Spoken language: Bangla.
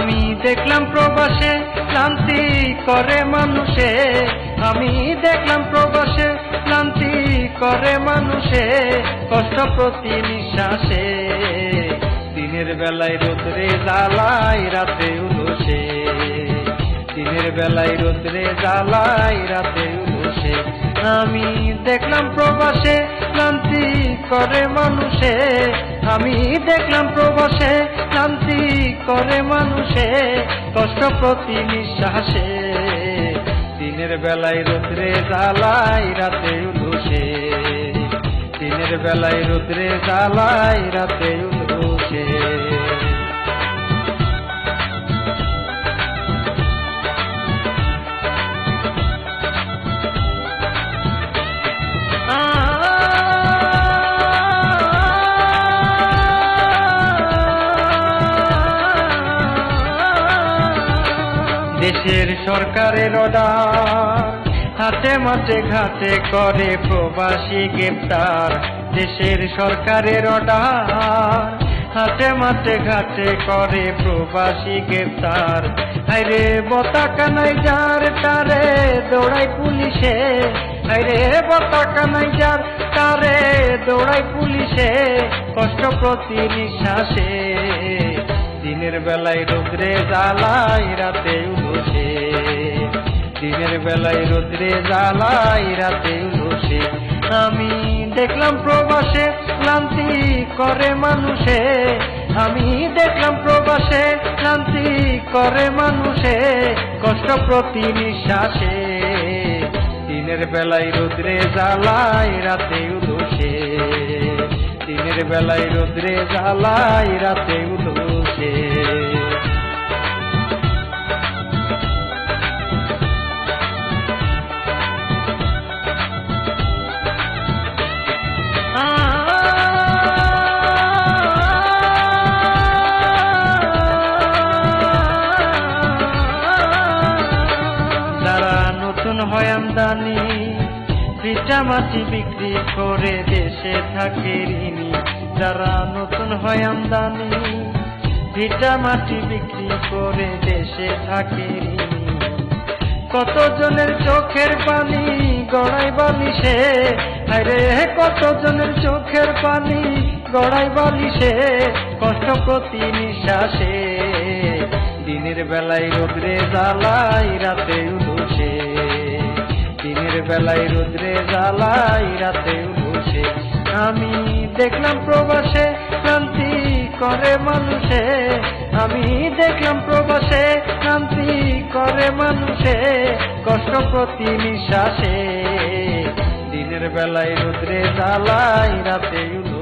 আমি দেখলাম প্রবাসে ক্লান্তি করে মানুষে, আমি দেখলাম প্রবাসে ক্লান্তি করে মানুষে, কষ্ট প্রতি নিঃশ্বাসে। দিনের বেলায় রোদ্রে জ্বালায় রাতে উলসে, দিনের বেলায় রোদ্রে জ্বালায় রাতে উলসে। আমি দেখলাম প্রবাসে ক্লান্তি করে মানুষে, আমি দেখলাম প্রবাসে ক্লান্তি করে মানুষে, কষ্ট প্রতি নিঃশ্বাসে। দিনের বেলায় রোদ্রে জ্বালায় রাতে উলসে, দিনের বেলায় রোদ্রে জ্বালায় রাতে উলসে। দেশের সরকারের অর্ডার, হাতে মাঠে ঘাটে করে প্রবাসী গ্রেপ্তার। দেশের সরকারের অর্ডার, হাতে মাঠে ঘাটে করে প্রবাসী গ্রেপ্তার। হায়রে পতাকা নাই যার তারে দৌড়াই পুলিশে, হায়রে পতাকা নাই যার তারে দৌড়াই পুলিশে, কষ্ট প্রতি নিঃশ্বাসে। দিনের বেলায় রোদ্রে জ্বালায় রাতে উলসে, দিনের বেলায় রোদ্রে জ্বালায় রাতে উলসে। আমি দেখলাম প্রবাসে ক্লান্তি করে মানুষে, আমি দেখলাম প্রবাসে ক্লান্তি করে মানুষে, কষ্ট প্রতি নিঃশ্বাসে। দিনের বেলায় রোদ্রে জ্বালায় রাতে উলসে, দিনের বেলায় রোদ্রে জ্বালায় রাতে উলসে। যারা নতুন হয় আমদানি, ভিটা মাটি বিক্রি করে দেশে থাকে ঋণী। যারা নতুন হয় আমদানি, ভিটা মাটি বিক্রি করে দেশে থাকে ঋণী। কতজনের চোখের পানি গড়াই বালিশে, আরে কতজনের চোখের পানি গড়াই বালিশে, কষ্ট প্রতি নিঃশ্বাসে। দিনের বেলায় রোদ্রে জ্বালায় রাতে উলসে, দিনের বেলায় রোদ্রে জ্বালায় রাতে উলসে। আমি দেখলাম প্রবাসে ক্লান্তি করে মানুষে, আমি দেখলাম প্রবাসে ক্লান্তি করে মানুষে, কষ্ট প্রতি নিঃশ্বাসে। দিনের বেলায় রোদ্রে জ্বালায় রাতে উলসে।